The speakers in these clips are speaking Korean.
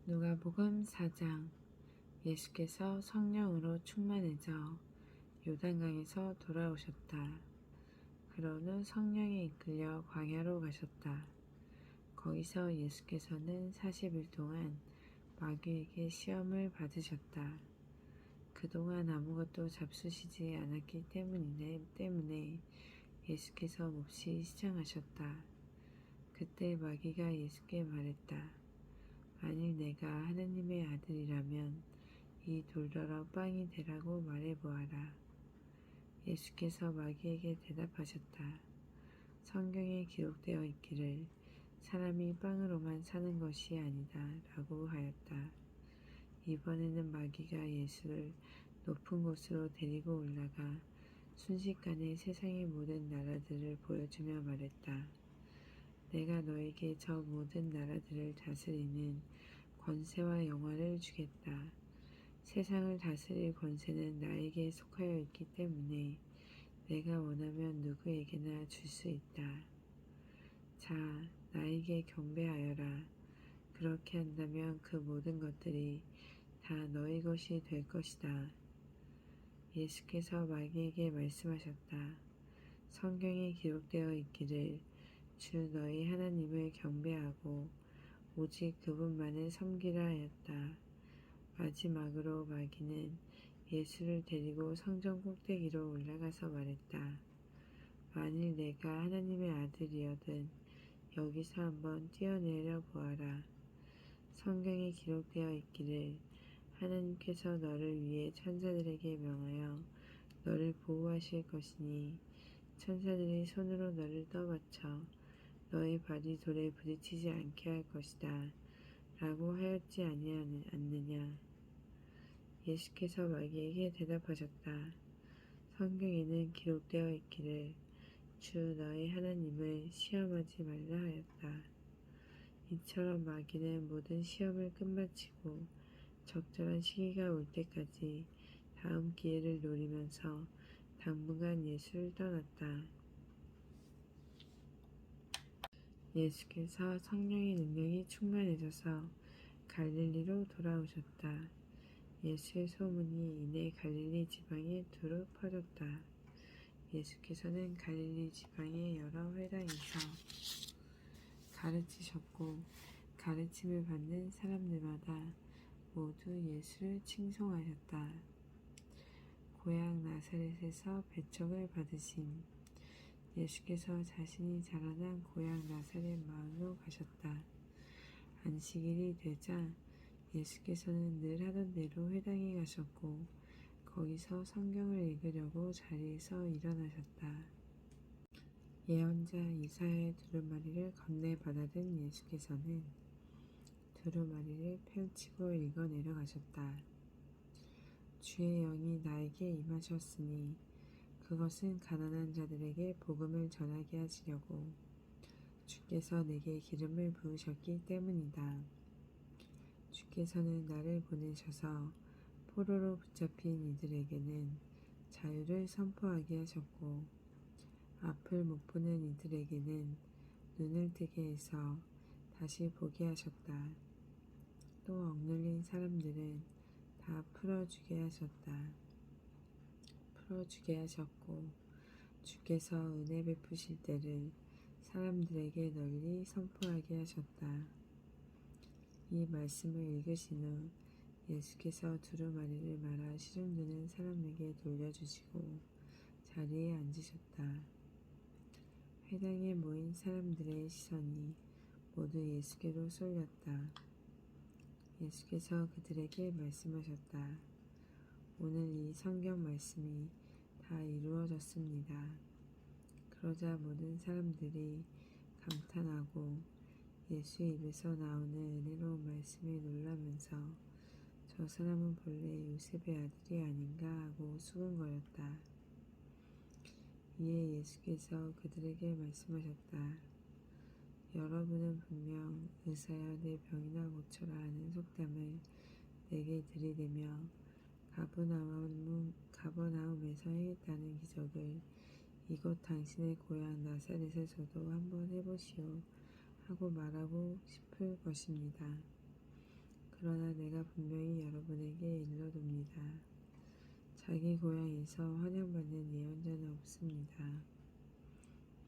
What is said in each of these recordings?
누가복음 4장. 예수께서 성령으로 충만해져 요단강에서 돌아오셨다. 그런 후 성령에 이끌려 광야로 가셨다. 거기서 예수께서는 40일 동안 마귀에게 시험을 받으셨다. 그동안 아무것도 잡수시지 않았기 때문에 예수께서 몹시 시장하셨다. 그때 마귀가 예수께 말했다. 만일 내가 하나님의 아들이라면 이 돌더러 빵이 되라고 말해보아라. 예수께서 마귀에게 대답하셨다. 성경에 기록되어 있기를 사람이 빵으로만 사는 것이 아니다 라고 하였다. 이번에는 마귀가 예수를 높은 곳으로 데리고 올라가 순식간에 세상의 모든 나라들을 보여주며 말했다. 내가 너에게 저 모든 나라들을 다스리는 권세와 영화를 주겠다. 세상을 다스릴 권세는 나에게 속하여 있기 때문에 내가 원하면 누구에게나 줄 수 있다. 자, 나에게 경배하여라. 그렇게 한다면 그 모든 것들이 다 너의 것이 될 것이다. 예수께서 마귀에게 말씀하셨다. 성경에 기록되어 있기를 주 너희 하나님을 경배하고 오직 그분만을 섬기라 하였다. 마지막으로 마귀는 예수를 데리고 성전 꼭대기로 올라가서 말했다. 만일 내가 하나님의 아들이여든 여기서 한번 뛰어내려 보아라. 성경에 기록되어 있기를 하나님께서 너를 위해 천사들에게 명하여 너를 보호하실 것이니 천사들이 손으로 너를 떠받쳐 너의 발이 돌에 부딪히지 않게 할 것이다. 라고 하였지 않느냐. 예수께서 마귀에게 대답하셨다. 성경에는 기록되어 있기를 주 너의 하나님을 시험하지 말라 하였다. 이처럼 마귀는 모든 시험을 끝마치고 적절한 시기가 올 때까지 다음 기회를 노리면서 당분간 예수를 떠났다. 예수께서 성령의 능력이 충만해져서 갈릴리로 돌아오셨다. 예수의 소문이 이내 갈릴리 지방에 두루 퍼졌다. 예수께서는 갈릴리 지방의 여러 회당에서 가르치셨고 가르침을 받는 사람들마다 모두 예수를 칭송하셨다. 고향 나사렛에서 배척을 받으신 예수께서 자신이 자라난 고향 나사렛 마을로 가셨다. 안식일이 되자 예수께서는 늘 하던 대로 회당에 가셨고 거기서 성경을 읽으려고 자리에서 일어나셨다. 예언자 이사야의 두루마리를 건네 받아든 예수께서는 두루마리를 펼치고 읽어 내려가셨다. 주의 영이 나에게 임하셨으니 그것은 가난한 자들에게 복음을 전하게 하시려고 주께서 내게 기름을 부으셨기 때문이다. 주께서는 나를 보내셔서 포로로 붙잡힌 이들에게는 자유를 선포하게 하셨고 앞을 못 보는 이들에게는 눈을 뜨게 해서 다시 보게 하셨다. 또 억눌린 사람들은 다 풀어주게 하셨고 주께서 은혜 베푸실 때를 사람들에게 널리 선포하게 하셨다. 이 말씀을 읽으신 후 예수께서 두루마리를 말아 시중드는 사람에게 돌려주시고 자리에 앉으셨다. 회당에 모인 사람들의 시선이 모두 예수께로 쏠렸다. 예수께서 그들에게 말씀하셨다. 오늘 이 성경 말씀이 다 이루어졌습니다. 그러자 모든 사람들이 감탄하고 예수 입에서 나오는 은혜로운 말씀에 놀라면서 저 사람은 본래 요셉의 아들이 아닌가 하고 수군거렸다. 이에 예수께서 그들에게 말씀하셨다. 여러분은 분명 의사여 내 병이나 고쳐라 하는 속담을 내게 들이대며 가버나움에서 행했다는 기적을 이곳 당신의 고향 나사렛에서도 한번 해보시오 하고 말하고 싶을 것입니다. 그러나 내가 분명히 여러분에게 일러둡니다. 자기 고향에서 환영받는 예언자는 없습니다.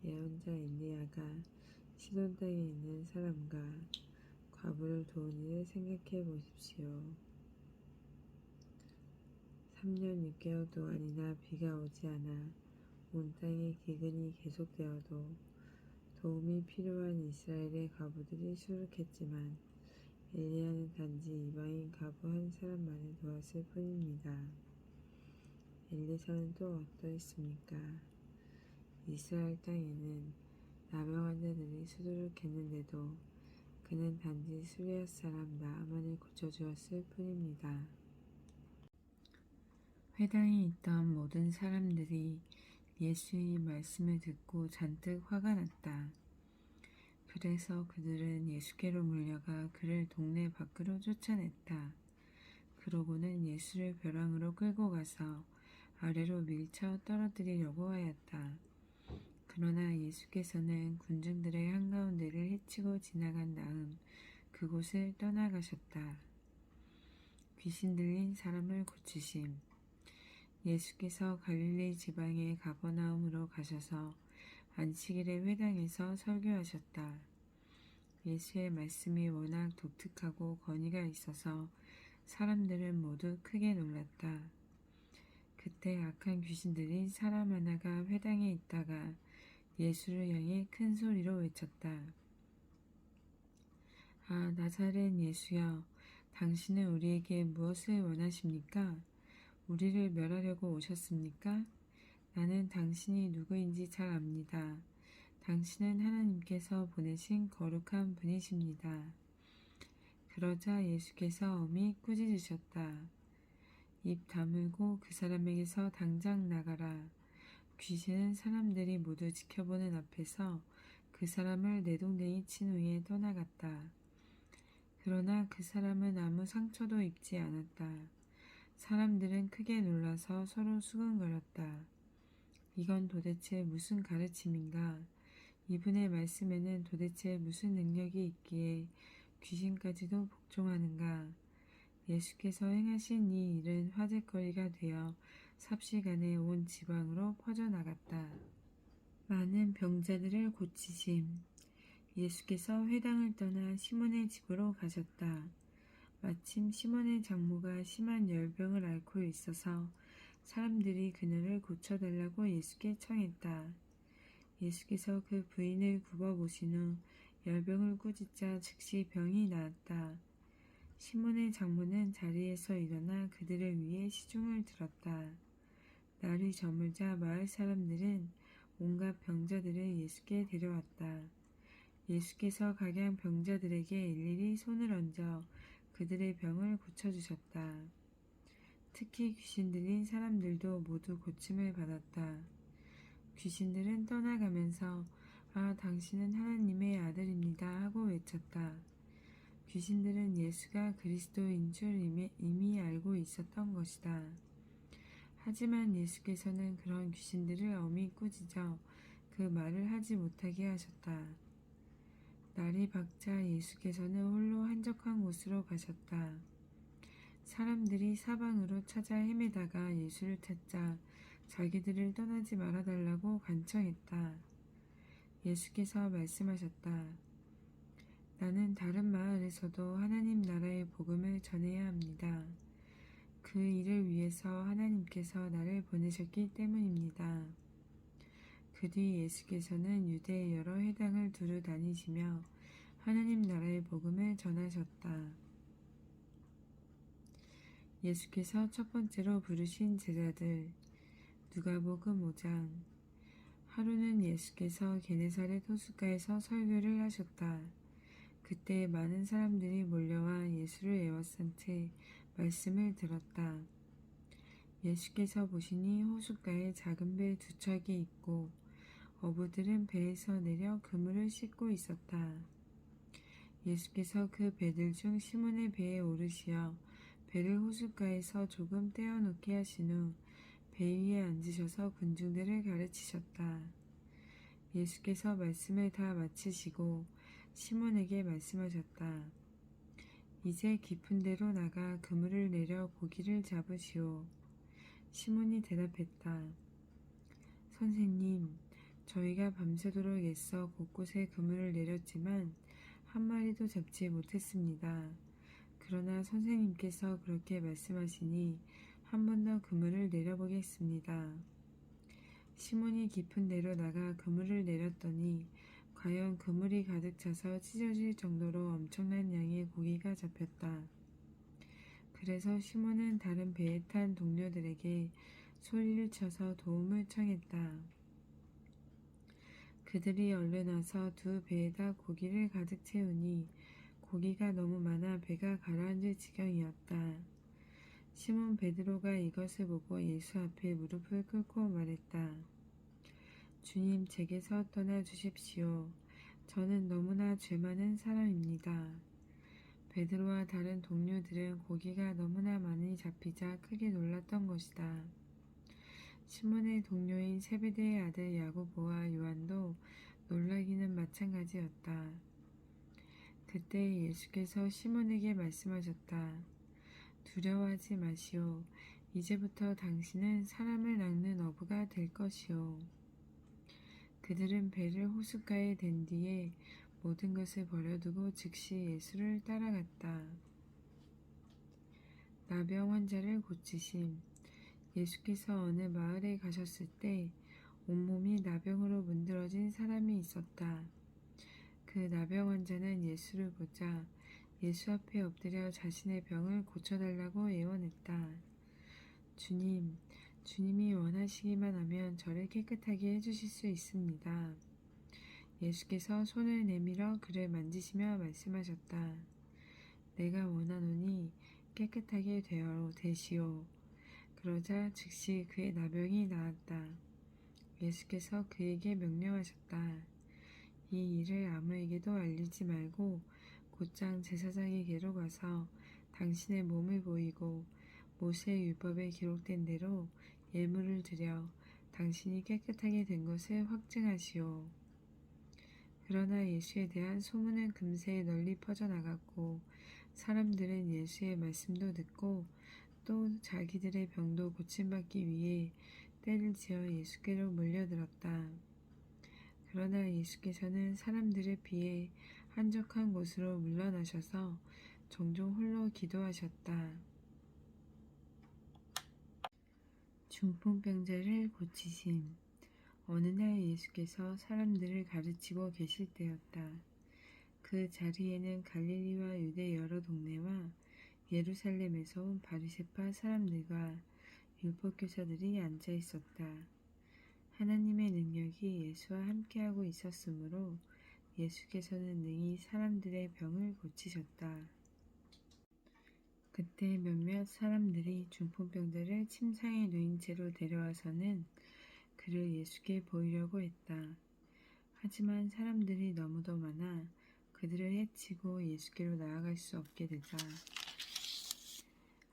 예언자 엘리야가 시돈 땅에 있는 사람과 과부를 도운 일을 생각해 보십시오. 3년 6개월 동안이나 비가 오지 않아 온 땅에 기근이 계속되어도 도움이 필요한 이스라엘의 과부들이 수룩했지만 엘리야는 단지 이방인 과부 한 사람만을 도왔을 뿐입니다. 엘리사는 또 어떠했습니까? 이스라엘 땅에는 나병 환자들이 수두룩했는데도 그는 단지 수리앗 사람 나아만을 고쳐주었을 뿐입니다. 회당에 있던 모든 사람들이 예수의 말씀을 듣고 잔뜩 화가 났다. 그래서 그들은 예수께로 몰려가 그를 동네 밖으로 쫓아냈다. 그러고는 예수를 벼랑으로 끌고 가서 아래로 밀쳐 떨어뜨리려고 하였다. 그러나 예수께서는 군중들의 한가운데를 헤치고 지나간 다음 그곳을 떠나가셨다. 귀신 들린 사람을 고치심. 예수께서 갈릴리 지방의 가버나움으로 가셔서 안식일에 회당에서 설교하셨다. 예수의 말씀이 워낙 독특하고 권위가 있어서 사람들은 모두 크게 놀랐다. 그때 악한 귀신 들린 사람 하나가 회당에 있다가 예수를 향해 큰 소리로 외쳤다. 아, 나사렛 예수여, 당신은 우리에게 무엇을 원하십니까? 우리를 멸하려고 오셨습니까? 나는 당신이 누구인지 잘 압니다. 당신은 하나님께서 보내신 거룩한 분이십니다. 그러자 예수께서 엄히 꾸짖으셨다. 입 다물고 그 사람에게서 당장 나가라. 귀신은 사람들이 모두 지켜보는 앞에서 그 사람을 내동댕이 친 후에 떠나갔다. 그러나 그 사람은 아무 상처도 입지 않았다. 사람들은 크게 놀라서 서로 수근거렸다. 이건 도대체 무슨 가르침인가? 이분의 말씀에는 도대체 무슨 능력이 있기에 귀신까지도 복종하는가? 예수께서 행하신 이 일은 화제거리가 되어 삽시간에 온 지방으로 퍼져나갔다. 많은 병자들을 고치심. 예수께서 회당을 떠나 시몬의 집으로 가셨다. 마침 시몬의 장모가 심한 열병을 앓고 있어서 사람들이 그녀를 고쳐달라고 예수께 청했다. 예수께서 그 부인을 굽어보신 후 열병을 꾸짖자 즉시 병이 나았다. 시몬의 장모는 자리에서 일어나 그들을 위해 시중을 들었다. 날이 저물자 마을 사람들은 온갖 병자들을 예수께 데려왔다. 예수께서 각양 병자들에게 일일이 손을 얹어 그들의 병을 고쳐주셨다. 특히 귀신 들린 사람들도 모두 고침을 받았다. 귀신들은 떠나가면서 아, 당신은 하나님의 아들입니다 하고 외쳤다. 귀신들은 예수가 그리스도인 줄 이미 알고 있었던 것이다. 하지만 예수께서는 그런 귀신들을 엄히 꾸짖어 그 말을 하지 못하게 하셨다. 날이 밝자 예수께서는 홀로 한적한 곳으로 가셨다. 사람들이 사방으로 찾아 헤매다가 예수를 찾자 자기들을 떠나지 말아달라고 간청했다. 예수께서 말씀하셨다. 나는 다른 마을에서도 하나님 나라의 복음을 전해야 합니다. 그 일을 위해서 하나님께서 나를 보내셨기 때문입니다. 그 뒤 예수께서는 유대의 여러 회당을 두루 다니시며 하나님 나라의 복음을 전하셨다. 예수께서 첫 번째로 부르신 제자들. 누가복음 5장. 하루는 예수께서 게네사렛 호숫가에서 설교를 하셨다. 그때 많은 사람들이 몰려와 예수를 에워싼 채 말씀을 들었다. 예수께서 보시니 호숫가에 작은 배 2척이 있고 어부들은 배에서 내려 그물을 씻고 있었다. 예수께서 그 배들 중 시몬의 배에 오르시어 배를 호숫가에서 조금 떼어놓게 하신 후 배 위에 앉으셔서 군중들을 가르치셨다. 예수께서 말씀을 다 마치시고 시몬에게 말씀하셨다. 이제 깊은 데로 나가 그물을 내려 고기를 잡으시오. 시몬이 대답했다. 선생님, 저희가 밤새도록 애써 곳곳에 그물을 내렸지만 한 마리도 잡지 못했습니다. 그러나 선생님께서 그렇게 말씀하시니 한 번 더 그물을 내려보겠습니다. 시몬이 깊은 데로 나가 그물을 내렸더니 과연 그물이 가득 차서 찢어질 정도로 엄청난 양의 고기가 잡혔다. 그래서 시몬은 다른 배에 탄 동료들에게 소리를 쳐서 도움을 청했다. 그들이 얼른 와서 두 배에다 고기를 가득 채우니 고기가 너무 많아 배가 가라앉을 지경이었다. 시몬 베드로가 이것을 보고 예수 앞에 무릎을 꿇고 말했다. 주님, 제게서 떠나 주십시오. 저는 너무나 죄 많은 사람입니다. 베드로와 다른 동료들은 고기가 너무나 많이 잡히자 크게 놀랐던 것이다. 시몬의 동료인 세베대의 아들 야고보와 요한도 놀라기는 마찬가지였다. 그때 예수께서 시몬에게 말씀하셨다. 두려워하지 마시오. 이제부터 당신은 사람을 낚는 어부가 될 것이오. 그들은 배를 호숫가에 댄 뒤에 모든 것을 버려두고 즉시 예수를 따라갔다. 나병 환자를 고치심. 예수께서 어느 마을에 가셨을 때 온몸이 나병으로 문드러진 사람이 있었다. 그 나병 환자는 예수를 보자 예수 앞에 엎드려 자신의 병을 고쳐달라고 애원했다. 주님, 주님이 원하시기만 하면 저를 깨끗하게 해주실 수 있습니다. 예수께서 손을 내밀어 그를 만지시며 말씀하셨다. 내가 원하노니 깨끗하게 되시오. 그러자 즉시 그의 나병이 나았다. 예수께서 그에게 명령하셨다. 이 일을 아무에게도 알리지 말고 곧장 제사장에게로 가서 당신의 몸을 보이고 모세의 율법에 기록된 대로 예물을 드려 당신이 깨끗하게 된 것을 확증하시오. 그러나 예수에 대한 소문은 금세 널리 퍼져나갔고 사람들은 예수의 말씀도 듣고 또 자기들의 병도 고침받기 위해 떼를 지어 예수께로 몰려들었다. 그러나 예수께서는 사람들에 비해 한적한 곳으로 물러나셔서 종종 홀로 기도하셨다. 중풍병자를 고치심. 어느 날 예수께서 사람들을 가르치고 계실 때였다. 그 자리에는 갈릴리와 유대 여러 동네와 예루살렘에서 온 바리새파 사람들과 율법교사들이 앉아 있었다. 하나님의 능력이 예수와 함께하고 있었으므로 예수께서는 능히 사람들의 병을 고치셨다. 그때 몇몇 사람들이 중풍병자를 침상에 누인 채로 데려와서는 그를 예수께 보이려고 했다. 하지만 사람들이 너무도 많아 그들을 해치고 예수께로 나아갈 수 없게 되자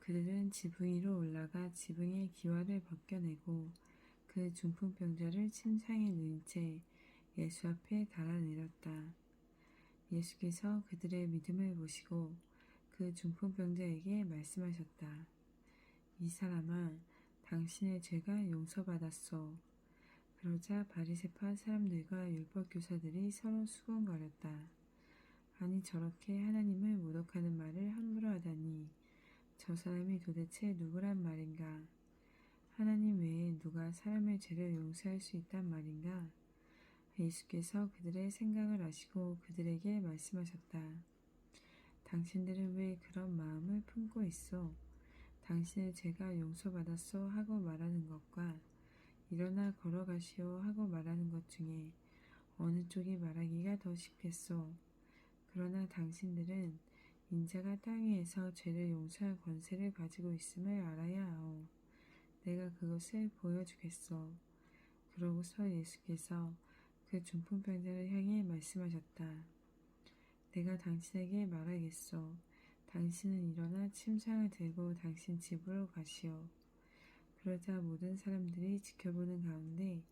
그들은 지붕 위로 올라가 지붕의 기와를 벗겨내고 그 중풍병자를 침상에 누인 채 예수 앞에 달아내렸다. 예수께서 그들의 믿음을 보시고 그 중풍병자에게 말씀하셨다. 이 사람아, 당신의 죄가 용서받았소. 그러자 바리새파 사람들과 율법교사들이 서로 수군거렸다. 아니 저렇게 하나님을 모독하는 말을 함부로 하다니 저 사람이 도대체 누구란 말인가? 하나님 외에 누가 사람의 죄를 용서할 수 있단 말인가? 예수께서 그들의 생각을 아시고 그들에게 말씀하셨다. 당신들은 왜 그런 마음을 품고 있소? 당신의 죄가 용서받았소 하고 말하는 것과 일어나 걸어가시오 하고 말하는 것 중에 어느 쪽이 말하기가 더 쉽겠소? 그러나 당신들은 인자가 땅 위에서 죄를 용서할 권세를 가지고 있음을 알아야 하오. 내가 그것을 보여주겠소. 그러고서 예수께서 그 중풍병자를 향해 말씀하셨다. 내가 당신에게 말하겠소. 당신은 일어나 침상을 들고 당신 집으로 가시오. 그러자 모든 사람들이 지켜보는 가운데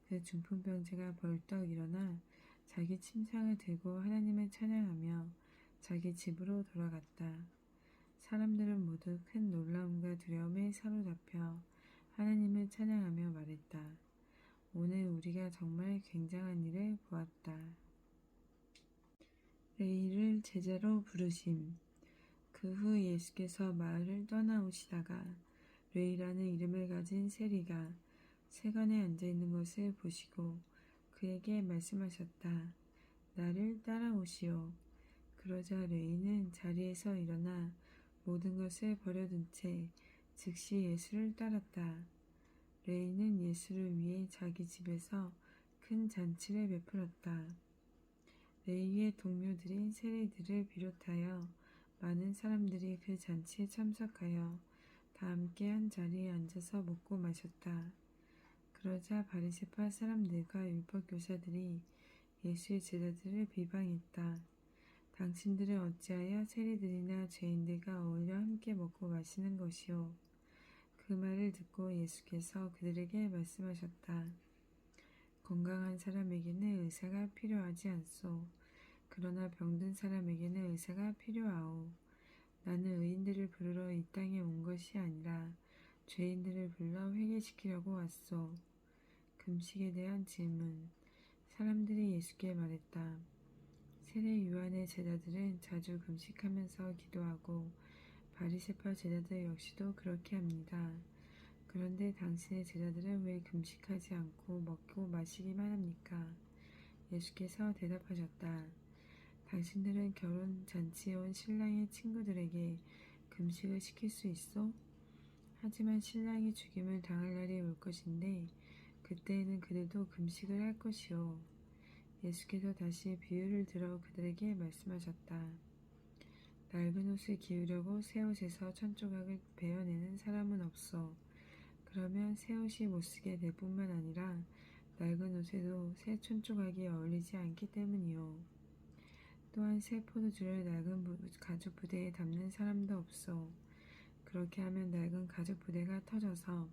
그 중풍병자가 벌떡 일어나 자기 침상을 들고 하나님을 찬양하며 자기 집으로 돌아갔다. 사람들은 모두 큰 놀라움과 두려움에 사로잡혀 하나님을 찬양하며 말했다. 오늘 우리가 정말 굉장한 일을 보았다. 레위를 제자로 부르심. 그 후 예수께서 마을을 떠나오시다가 레위라는 이름을 가진 세리가 세관에 앉아있는 것을 보시고 그에게 말씀하셨다. 나를 따라오시오. 그러자 레위는 자리에서 일어나 모든 것을 버려둔 채 즉시 예수를 따랐다. 레위는 예수를 위해 자기 집에서 큰 잔치를 베풀었다. 레위의 동료들인 세리들을 비롯하여 많은 사람들이 그 잔치에 참석하여 다 함께 한 자리에 앉아서 먹고 마셨다. 그러자 바리새파 사람들과 율법 교사들이 예수의 제자들을 비방했다. 당신들은 어찌하여 세리들이나 죄인들과 어울려 함께 먹고 마시는 것이오. 그 말을 듣고 예수께서 그들에게 말씀하셨다. 건강한 사람에게는 의사가 필요하지 않소. 그러나 병든 사람에게는 의사가 필요하오. 나는 의인들을 부르러 이 땅에 온 것이 아니라 죄인들을 불러 회개시키려고 왔소. 금식에 대한 질문. 사람들이 예수께 말했다. 세례 요한의 제자들은 자주 금식하면서 기도하고 바리새파 제자들 역시도 그렇게 합니다. 그런데 당신의 제자들은 왜 금식하지 않고 먹고 마시기만 합니까? 예수께서 대답하셨다. 당신들은 결혼 잔치에 온 신랑의 친구들에게 금식을 시킬 수 있어? 하지만 신랑이 죽임을 당할 날이 올 것인데 그때에는 그들도 금식을 할 것이오. 예수께서 다시 비유를 들어 그들에게 말씀하셨다. 낡은 옷을 기우려고 새 옷에서 천조각을 베어내는 사람은 없어. 그러면 새 옷이 못쓰게 될 뿐만 아니라 낡은 옷에도 새 천조각이 어울리지 않기 때문이요. 또한 새 포도주를 낡은 가죽 부대에 담는 사람도 없어. 그렇게 하면 낡은 가죽 부대가 터져서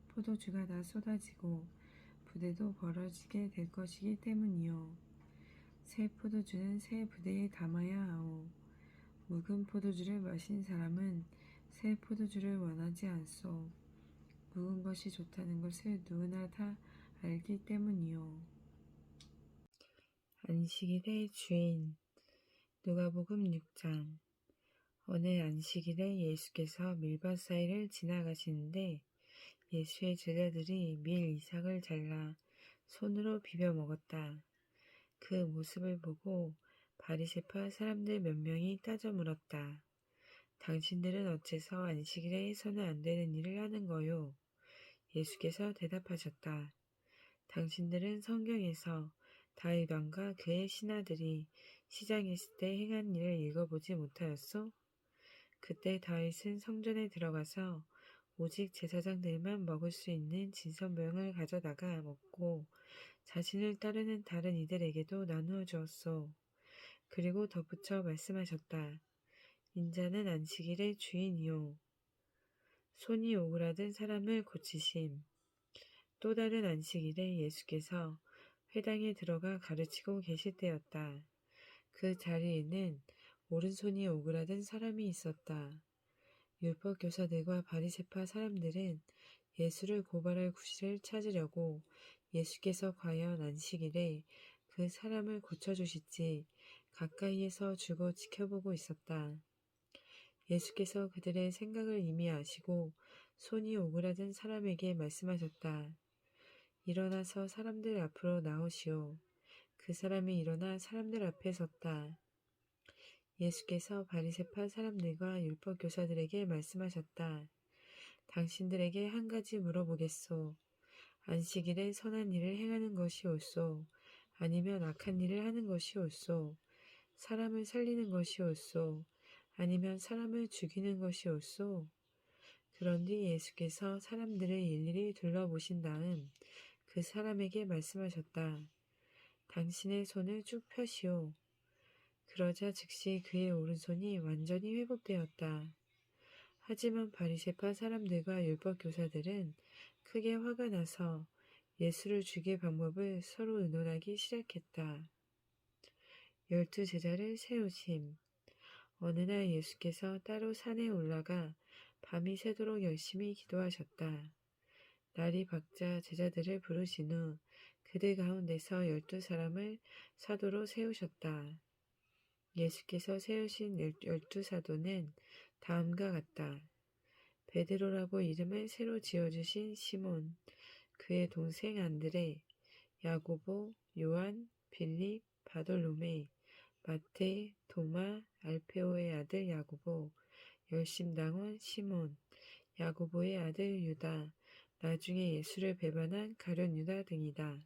포도주가 다 쏟아지고 부대도 벌어지게 될 것이기 때문이요. 새 포도주는 새 부대에 담아야 하오. 묵은 포도주를 마신 사람은 새 포도주를 원하지 않소. 묵은 것이 좋다는 것을 누구나 다 알기 때문이요. 안식일의 주인. 누가복음 6장. 어느 안식일에 예수께서 밀밭 사이를 지나가시는데 예수의 제자들이 밀 이삭을 잘라 손으로 비벼 먹었다. 그 모습을 보고 바리새파 사람들 몇 명이 따져 물었다. 당신들은 어째서 안식일에 해서는 안 되는 일을 하는 거요? 예수께서 대답하셨다. 당신들은 성경에서 다윗 왕과 그의 신하들이 시장에 있을 때 행한 일을 읽어보지 못하였소? 그때 다윗은 성전에 들어가서 오직 제사장들만 먹을 수 있는 진선병을 가져다가 먹고 자신을 따르는 다른 이들에게도 나누어 주었소. 그리고 덧붙여 말씀하셨다. 인자는 안식일의 주인이요. 손이 오그라든 사람을 고치심. 또 다른 안식일에 예수께서 회당에 들어가 가르치고 계실 때였다. 그 자리에는 오른손이 오그라든 사람이 있었다. 율법 교사들과 바리새파 사람들은 예수를 고발할 구실을 찾으려고 예수께서 과연 안식일에 그 사람을 고쳐주실지 가까이에서 주고 지켜보고 있었다. 예수께서 그들의 생각을 이미 아시고 손이 오그라든 사람에게 말씀하셨다. 일어나서 사람들 앞으로 나오시오. 그 사람이 일어나 사람들 앞에 섰다. 예수께서 바리새파 사람들과 율법 교사들에게 말씀하셨다. 당신들에게 한 가지 물어보겠소. 안식일에 선한 일을 행하는 것이 옳소? 아니면 악한 일을 하는 것이 옳소? 사람을 살리는 것이 옳소? 아니면 사람을 죽이는 것이 옳소? 그런 뒤 예수께서 사람들을 일일이 둘러보신 다음 그 사람에게 말씀하셨다. 당신의 손을 쭉 펴시오. 그러자 즉시 그의 오른손이 완전히 회복되었다. 하지만 바리새파 사람들과 율법 교사들은 크게 화가 나서 예수를 죽일 방법을 서로 의논하기 시작했다. 12 제자를 세우심. 어느 날 예수께서 따로 산에 올라가 밤이 새도록 열심히 기도하셨다. 날이 밝자 제자들을 부르신 후 그들 가운데서 12사람을 사도로 세우셨다. 예수께서 세우신 12사도는 다음과 같다. 베드로라고 이름을 새로 지어주신 시몬, 그의 동생 안드레, 야고보, 요한, 빌립, 바돌로메, 마테, 도마, 알페오의 아들 야고보, 열심당원 시몬, 야고보의 아들 유다, 나중에 예수를 배반한 가룟 유다 등이다.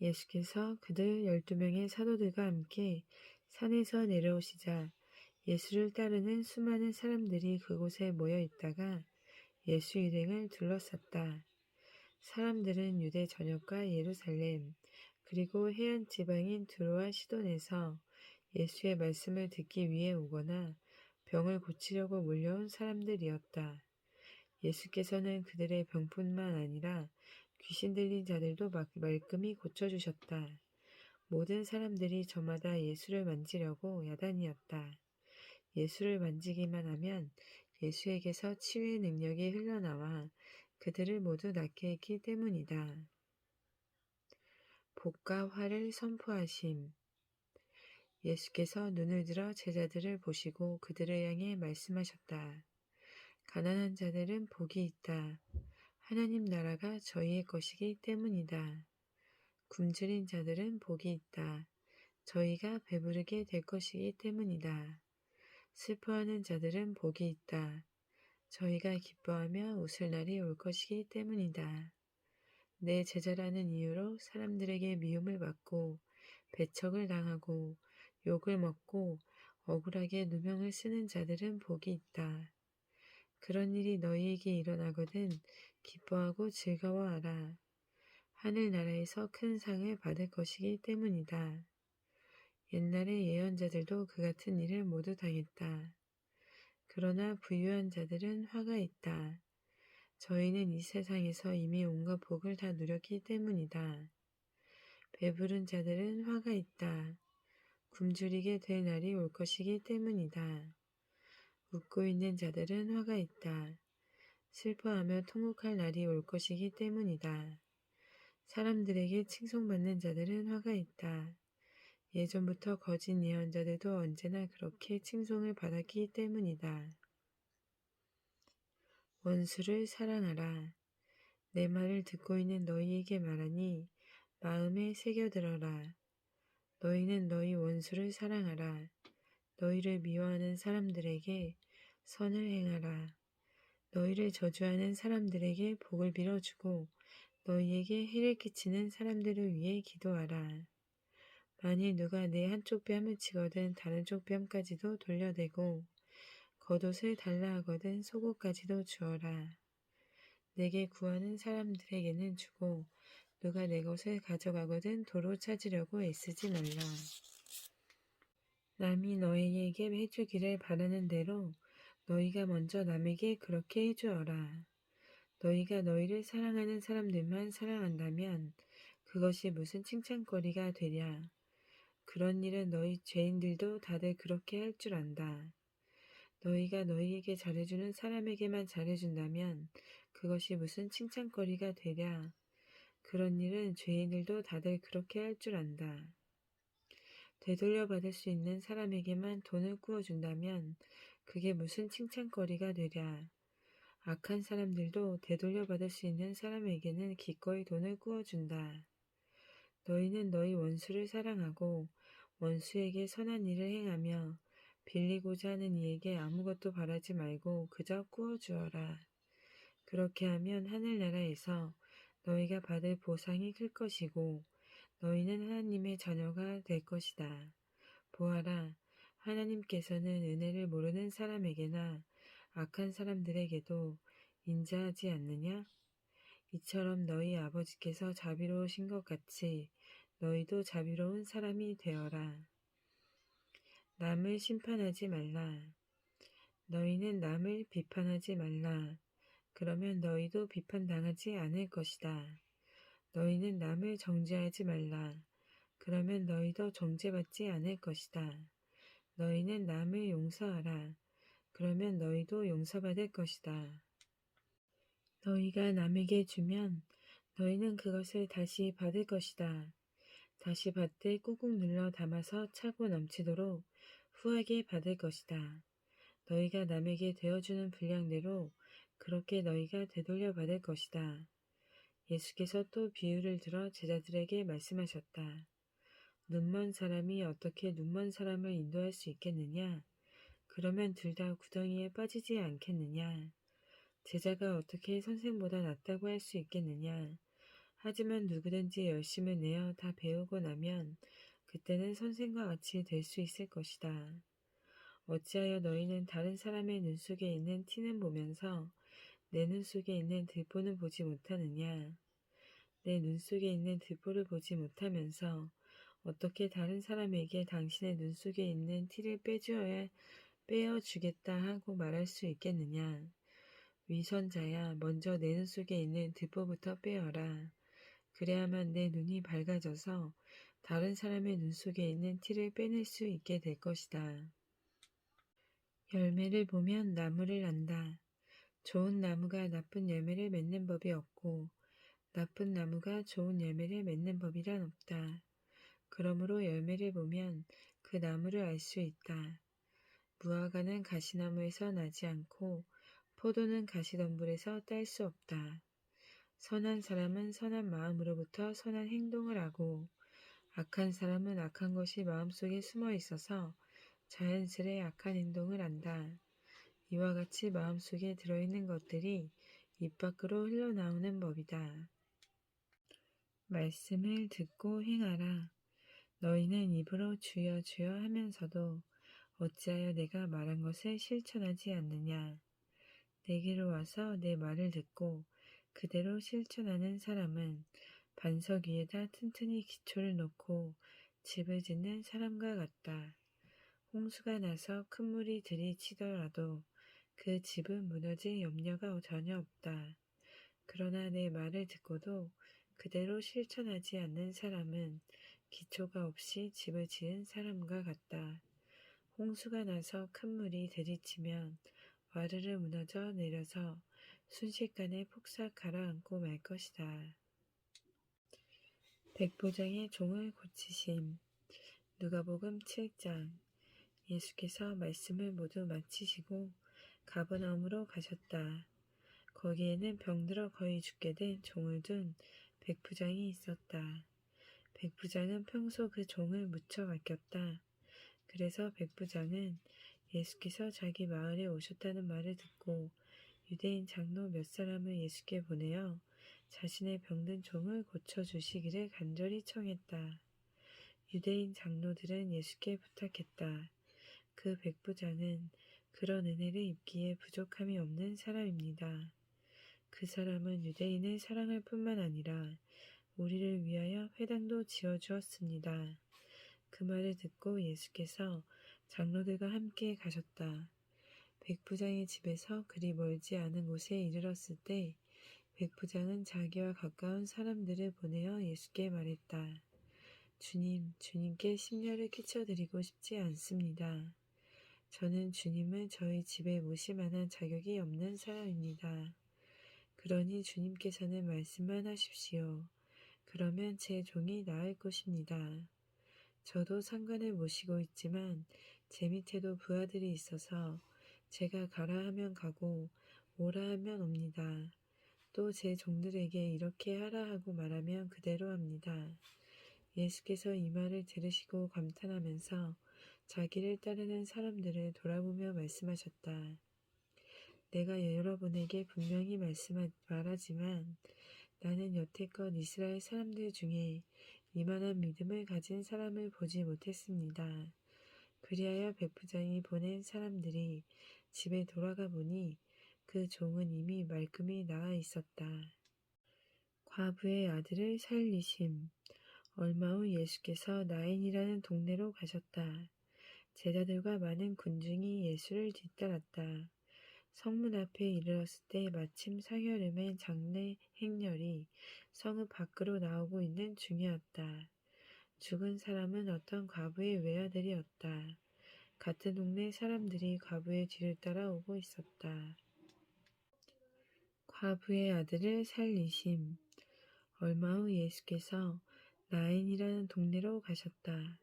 예수께서 그들 12명의 사도들과 함께 산에서 내려오시자 예수를 따르는 수많은 사람들이 그곳에 모여 있다가 예수 일행을 둘러쌌다. 사람들은 유대 전역과 예루살렘, 그리고 해안 지방인 두로와 시돈에서 예수의 말씀을 듣기 위해 오거나 병을 고치려고 몰려온 사람들이었다. 예수께서는 그들의 병뿐만 아니라 귀신 들린 자들도 말끔히 고쳐주셨다. 모든 사람들이 저마다 예수를 만지려고 야단이었다. 예수를 만지기만 하면 예수에게서 치유의 능력이 흘러나와 그들을 모두 낫게 했기 때문이다. 복과 화를 선포하심. 예수께서 눈을 들어 제자들을 보시고 그들을 향해 말씀하셨다. 가난한 자들은 복이 있다. 하나님 나라가 저희의 것이기 때문이다. 굶주린 자들은 복이 있다. 저희가 배부르게 될 것이기 때문이다. 슬퍼하는 자들은 복이 있다. 저희가 기뻐하며 웃을 날이 올 것이기 때문이다. 내 제자라는 이유로 사람들에게 미움을 받고 배척을 당하고 욕을 먹고 억울하게 누명을 쓰는 자들은 복이 있다. 그런 일이 너희에게 일어나거든 기뻐하고 즐거워하라. 하늘나라에서 큰 상을 받을 것이기 때문이다. 옛날의 예언자들도 그 같은 일을 모두 당했다. 그러나 부유한 자들은 화가 있다. 저희는 이 세상에서 이미 온갖 복을 다 누렸기 때문이다. 배부른 자들은 화가 있다. 굶주리게 될 날이 올 것이기 때문이다. 웃고 있는 자들은 화가 있다. 슬퍼하며 통곡할 날이 올 것이기 때문이다. 사람들에게 칭송받는 자들은 화가 있다. 예전부터 거짓 예언자들도 언제나 그렇게 칭송을 받았기 때문이다. 원수를 사랑하라. 내 말을 듣고 있는 너희에게 말하니 마음에 새겨들어라. 너희는 너희 원수를 사랑하라. 너희를 미워하는 사람들에게 선을 행하라. 너희를 저주하는 사람들에게 복을 빌어주고 너희에게 해를 끼치는 사람들을 위해 기도하라. 만일 누가 내 한쪽 뺨을 치거든 다른 쪽 뺨까지도 돌려대고 겉옷을 달라 하거든 속옷까지도 주어라. 내게 구하는 사람들에게는 주고 누가 내 것을 가져가거든 도로 찾으려고 애쓰지 말라. 남이 너희에게 해주기를 바라는 대로 너희가 먼저 남에게 그렇게 해주어라. 너희가 너희를 사랑하는 사람들만 사랑한다면 그것이 무슨 칭찬거리가 되랴. 그런 일은 너희 죄인들도 다들 그렇게 할 줄 안다. 너희가 너희에게 잘해주는 사람에게만 잘해준다면 그것이 무슨 칭찬거리가 되랴. 그런 일은 죄인들도 다들 그렇게 할 줄 안다. 되돌려 받을 수 있는 사람에게만 돈을 꾸어준다면 그게 무슨 칭찬거리가 되랴. 악한 사람들도 되돌려 받을 수 있는 사람에게는 기꺼이 돈을 꾸어준다. 너희는 너희 원수를 사랑하고 원수에게 선한 일을 행하며 빌리고자 하는 이에게 아무것도 바라지 말고 그저 꾸어주어라. 그렇게 하면 하늘나라에서 너희가 받을 보상이 클 것이고 너희는 하나님의 자녀가 될 것이다. 보아라, 하나님께서는 은혜를 모르는 사람에게나 악한 사람들에게도 인자하지 않느냐? 이처럼 너희 아버지께서 자비로우신 것 같이 너희도 자비로운 사람이 되어라. 남을 심판하지 말라. 너희는 남을 비판하지 말라. 그러면 너희도 비판당하지 않을 것이다. 너희는 남을 정죄하지 말라. 그러면 너희도 정죄받지 않을 것이다. 너희는 남을 용서하라. 그러면 너희도 용서받을 것이다. 너희가 남에게 주면 너희는 그것을 다시 받을 것이다. 다시 받되 꾹꾹 눌러 담아서 차고 넘치도록 후하게 받을 것이다. 너희가 남에게 되어주는 분량대로 그렇게 너희가 되돌려 받을 것이다. 예수께서 또 비유를 들어 제자들에게 말씀하셨다. 눈먼 사람이 어떻게 눈먼 사람을 인도할 수 있겠느냐? 그러면 둘 다 구덩이에 빠지지 않겠느냐? 제자가 어떻게 선생보다 낫다고 할 수 있겠느냐? 하지만 누구든지 열심을 내어 다 배우고 나면 그때는 선생과 같이 될 수 있을 것이다. 어찌하여 너희는 다른 사람의 눈 속에 있는 티는 보면서 내 눈 속에 있는 들보는 보지 못하느냐? 내 눈 속에 있는 들보를 보지 못하면서 어떻게 다른 사람에게 당신의 눈 속에 있는 티를 빼어주겠다 하고 말할 수 있겠느냐? 위선자야, 먼저 내 눈 속에 있는 들보부터 빼어라. 그래야만 내 눈이 밝아져서 다른 사람의 눈 속에 있는 티를 빼낼 수 있게 될 것이다. 열매를 보면 나무를 안다. 좋은 나무가 나쁜 열매를 맺는 법이 없고 나쁜 나무가 좋은 열매를 맺는 법이란 없다. 그러므로 열매를 보면 그 나무를 알 수 있다. 무화과는 가시나무에서 나지 않고 포도는 가시덤불에서 딸 수 없다. 선한 사람은 선한 마음으로부터 선한 행동을 하고 악한 사람은 악한 것이 마음속에 숨어 있어서 자연스레 악한 행동을 한다. 이와 같이 마음속에 들어있는 것들이 입 밖으로 흘러나오는 법이다. 말씀을 듣고 행하라. 너희는 입으로 주여 주여 하면서도 어찌하여 내가 말한 것을 실천하지 않느냐. 내게로 와서 내 말을 듣고 그대로 실천하는 사람은 반석 위에다 튼튼히 기초를 놓고 집을 짓는 사람과 같다. 홍수가 나서 큰 물이 들이치더라도 그 집은 무너질 염려가 전혀 없다. 그러나 내 말을 듣고도 그대로 실천하지 않는 사람은 기초가 없이 집을 지은 사람과 같다. 홍수가 나서 큰 물이 들이치면 와르르 무너져 내려서 순식간에 폭삭 가라앉고 말 것이다. 백부장의 종을 고치심. 누가복음 7장. 예수께서 말씀을 모두 마치시고 가버나움으로 가셨다. 거기에는 병들어 거의 죽게 된 종을 둔 백부장이 있었다. 백부장은 평소 그 종을 무척 아꼈다. 그래서 백부장은 예수께서 자기 마을에 오셨다는 말을 듣고 유대인 장로 몇 사람을 예수께 보내어 자신의 병든 종을 고쳐주시기를 간절히 청했다. 유대인 장로들은 예수께 부탁했다. 그 백부장은 그런 은혜를 입기에 부족함이 없는 사람입니다. 그 사람은 유대인을 사랑할 뿐만 아니라 우리를 위하여 회당도 지어주었습니다. 그 말을 듣고 예수께서 장로들과 함께 가셨다. 백부장의 집에서 그리 멀지 않은 곳에 이르렀을 때 백부장은 자기와 가까운 사람들을 보내어 예수께 말했다. 주님, 주님께 심려를 끼쳐드리고 싶지 않습니다. 저는 주님을 저희 집에 모실 만한 자격이 없는 사람입니다. 그러니 주님께서는 말씀만 하십시오. 그러면 제 종이 나을 것입니다. 저도 상관을 모시고 있지만 제 밑에도 부하들이 있어서 제가 가라 하면 가고 오라 하면 옵니다. 또 제 종들에게 이렇게 하라 하고 말하면 그대로 합니다. 예수께서 이 말을 들으시고 감탄하면서 자기를 따르는 사람들을 돌아보며 말씀하셨다. 내가 여러분에게 분명히 말하지만 나는 여태껏 이스라엘 사람들 중에 이만한 믿음을 가진 사람을 보지 못했습니다. 그리하여 백부장이 보낸 사람들이 집에 돌아가 보니 그 종은 이미 말끔히 나아 있었다. 과부의 아들을 살리심. 얼마 후 예수께서 나인이라는 동네로 가셨다. 제자들과 많은 군중이 예수를 뒤따랐다. 성문 앞에 이르렀을 때 마침 상여름의 장례 행렬이 성읍 밖으로 나오고 있는 중이었다. 죽은 사람은 어떤 과부의 외아들이었다. 같은 동네 사람들이 과부의 뒤를 따라오고 있었다. 과부의 아들을 살리심. 얼마 후 예수께서 나인이라는 동네로 가셨다.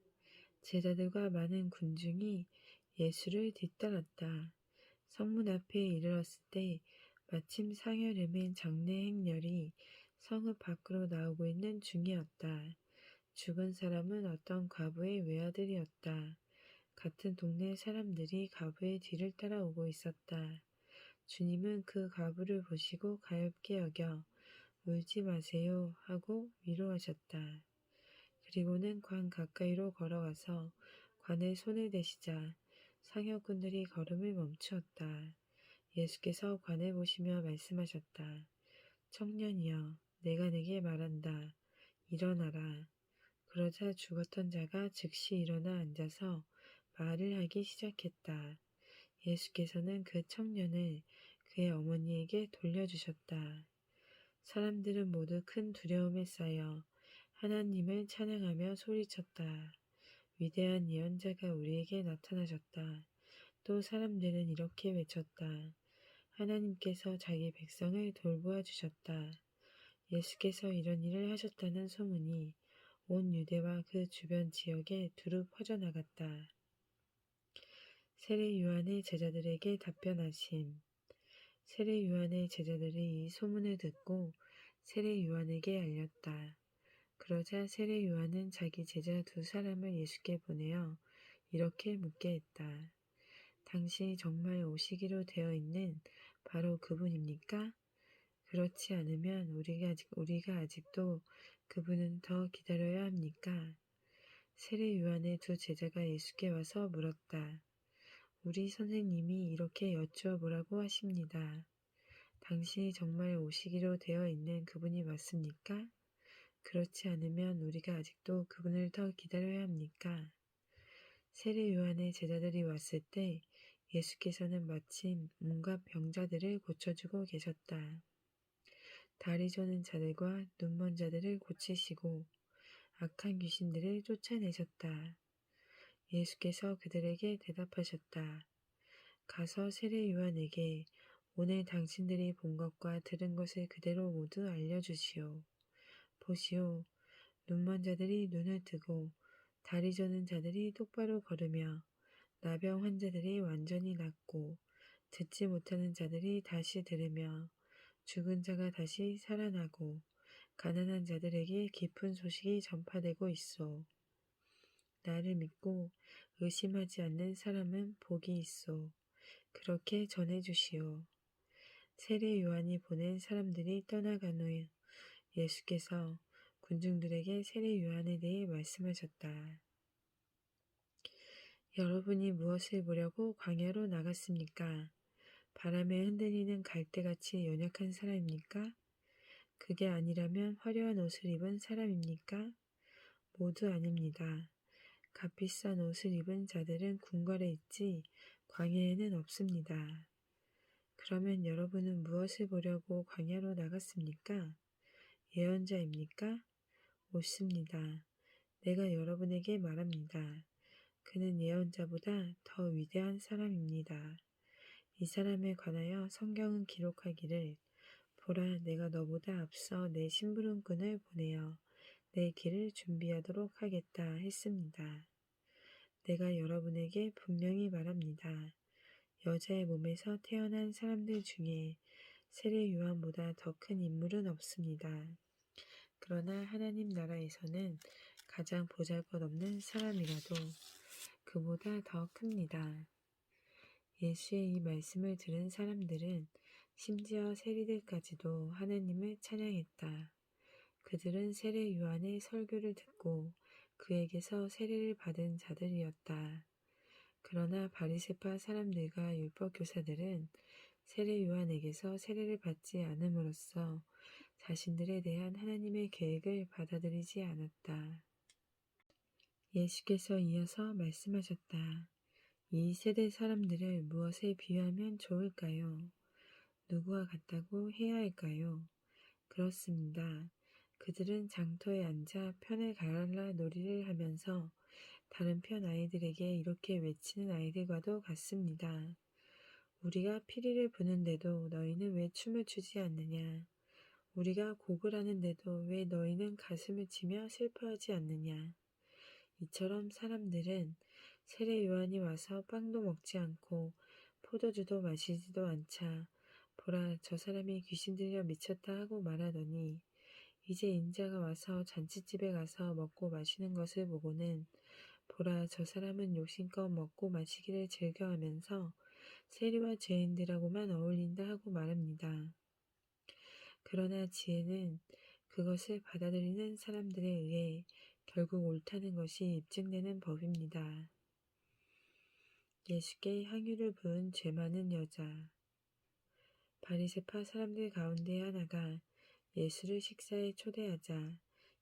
제자들과 많은 군중이 예수를 뒤따랐다. 성문 앞에 이르렀을 때 마침 상여를 맨 장례 행렬이 성읍 밖으로 나오고 있는 중이었다. 죽은 사람은 어떤 과부의 외아들이었다. 같은 동네 사람들이 과부의 뒤를 따라오고 있었다. 주님은 그 과부를 보시고 가엾게 여겨 울지 마세요 하고 위로하셨다. 그리고는 관 가까이로 걸어가서 관에 손을 대시자 상여꾼들이 걸음을 멈추었다. 예수께서 관을 보시며 말씀하셨다. 청년이여, 내가 내게 말한다. 일어나라. 그러자 죽었던 자가 즉시 일어나 앉아서 말을 하기 시작했다. 예수께서는 그 청년을 그의 어머니에게 돌려주셨다. 사람들은 모두 큰 두려움에 쌓여 하나님을 찬양하며 소리쳤다. 위대한 예언자가 우리에게 나타나셨다. 또 사람들은 이렇게 외쳤다. 하나님께서 자기 백성을 돌보아 주셨다. 예수께서 이런 일을 하셨다는 소문이 온 유대와 그 주변 지역에 두루 퍼져나갔다. 세례 요한의 제자들에게 답변하심. 세례 요한의 제자들이 이 소문을 듣고 세례 요한에게 알렸다. 그러자 세례 요한은 자기 제자 2사람을 예수께 보내어 이렇게 묻게 했다. 당신이 정말 오시기로 되어 있는 바로 그분입니까? 그렇지 않으면 우리가 아직도 그분은 더 기다려야 합니까? 세례 요한의 2제자가 예수께 와서 물었다. 우리 선생님이 이렇게 여쭈어보라고 하십니다. 당신이 정말 오시기로 되어 있는 그분이 맞습니까? 그렇지 않으면 우리가 아직도 그분을 더 기다려야 합니까? 세례 요한의 제자들이 왔을 때 예수께서는 마침 온갖 병자들을 고쳐주고 계셨다. 다리 저는 자들과 눈먼 자들을 고치시고 악한 귀신들을 쫓아내셨다. 예수께서 그들에게 대답하셨다. 가서 세례 요한에게 오늘 당신들이 본 것과 들은 것을 그대로 모두 알려주시오. 보시오, 눈먼 자들이 눈을 뜨고 다리 저는 자들이 똑바로 걸으며 나병 환자들이 완전히 낫고 듣지 못하는 자들이 다시 들으며 죽은 자가 다시 살아나고 가난한 자들에게 기쁜 소식이 전파되고 있어. 나를 믿고 의심하지 않는 사람은 복이 있어. 그렇게 전해주시오. 세례 요한이 보낸 사람들이 떠나간 후 예수께서 군중들에게 세례 요한에 대해 말씀하셨다. 여러분이 무엇을 보려고 광야로 나갔습니까? 바람에 흔들리는 갈대같이 연약한 사람입니까? 그게 아니라면 화려한 옷을 입은 사람입니까? 모두 아닙니다. 값비싼 옷을 입은 자들은 궁궐에 있지 광야에는 없습니다. 그러면 여러분은 무엇을 보려고 광야로 나갔습니까? 예언자입니까? 옳습니다. 내가 여러분에게 말합니다. 그는 예언자보다 더 위대한 사람입니다. 이 사람에 관하여 성경은 기록하기를 보라, 내가 너보다 앞서 내 심부름꾼을 보내어 내 길을 준비하도록 하겠다 했습니다. 내가 여러분에게 분명히 말합니다. 여자의 몸에서 태어난 사람들 중에 세례 요한보다 더 큰 인물은 없습니다. 그러나 하나님 나라에서는 가장 보잘것없는 사람이라도 그보다 더 큽니다. 예수의 이 말씀을 들은 사람들은 심지어 세리들까지도 하나님을 찬양했다. 그들은 세례 요한의 설교를 듣고 그에게서 세례를 받은 자들이었다. 그러나 바리새파 사람들과 율법 교사들은 세례 요한에게서 세례를 받지 않음으로써 자신들에 대한 하나님의 계획을 받아들이지 않았다. 예수께서 이어서 말씀하셨다. 이 세대 사람들을 무엇에 비유하면 좋을까요? 누구와 같다고 해야 할까요? 그렇습니다. 그들은 장터에 앉아 편을 갈라 놀이를 하면서 다른 편 아이들에게 이렇게 외치는 아이들과도 같습니다. 우리가 피리를 부는데도 너희는 왜 춤을 추지 않느냐? 우리가 곡을 하는데도 왜 너희는 가슴을 치며 슬퍼하지 않느냐? 이처럼 사람들은 세례 요한이 와서 빵도 먹지 않고 포도주도 마시지도 않자 보라 저 사람이 귀신 들려 미쳤다 하고 말하더니 이제 인자가 와서 잔치집에 가서 먹고 마시는 것을 보고는 보라 저 사람은 욕심껏 먹고 마시기를 즐겨하면서 세리와 죄인들하고만 어울린다 하고 말합니다. 그러나 지혜는 그것을 받아들이는 사람들에 의해 결국 옳다는 것이 입증되는 법입니다. 예수께 향유를 부은 죄 많은 여자. 바리새파 사람들 가운데 하나가 예수를 식사에 초대하자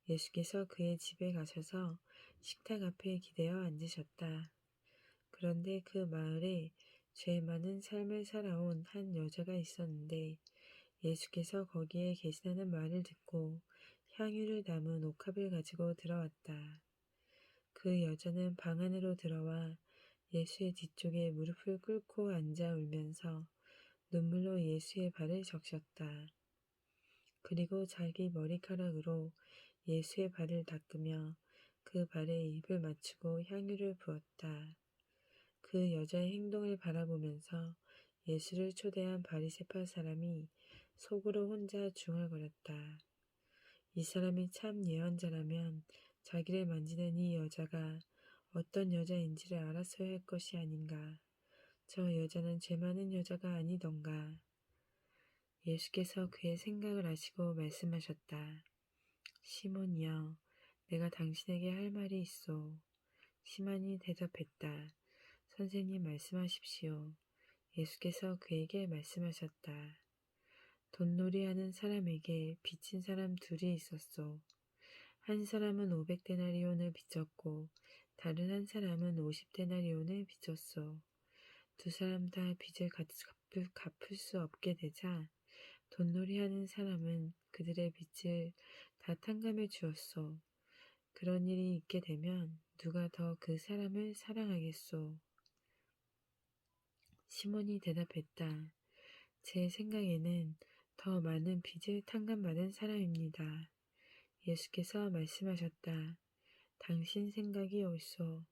예수께서 그의 집에 가셔서 식탁 앞에 기대어 앉으셨다. 그런데 그 마을에 죄 많은 삶을 살아온 한 여자가 있었는데 예수께서 거기에 계시다는 말을 듣고 향유를 담은 옥합을 가지고 들어왔다. 그 여자는 방 안으로 들어와 예수의 뒤쪽에 무릎을 꿇고 앉아 울면서 눈물로 예수의 발을 적셨다. 그리고 자기 머리카락으로 예수의 발을 닦으며 그 발에 입을 맞추고 향유를 부었다. 그 여자의 행동을 바라보면서 예수를 초대한 바리새파 사람이 속으로 혼자 중얼거렸다. 이 사람이 참 예언자라면 자기를 만지는 이 여자가 어떤 여자인지를 알았어야 할 것이 아닌가. 저 여자는 죄 많은 여자가 아니던가. 예수께서 그의 생각을 아시고 말씀하셨다. 시몬이여, 내가 당신에게 할 말이 있어. 시몬이 대답했다. 선생님 말씀하십시오. 예수께서 그에게 말씀하셨다. 돈놀이하는 사람에게 빚진 사람 둘이 있었소. 한 사람은 500데나리온을 빚졌고 다른 한 사람은 50데나리온을 빚졌소. 두 사람 다 빚을 갚을 수 없게 되자 돈놀이하는 사람은 그들의 빚을 다 탕감해 주었소. 그런 일이 있게 되면 누가 더 그 사람을 사랑하겠소? 시몬이 대답했다. 제 생각에는 더 많은 빚을 탕감받은 사람입니다. 예수께서 말씀하셨다. 당신 생각이 옳소.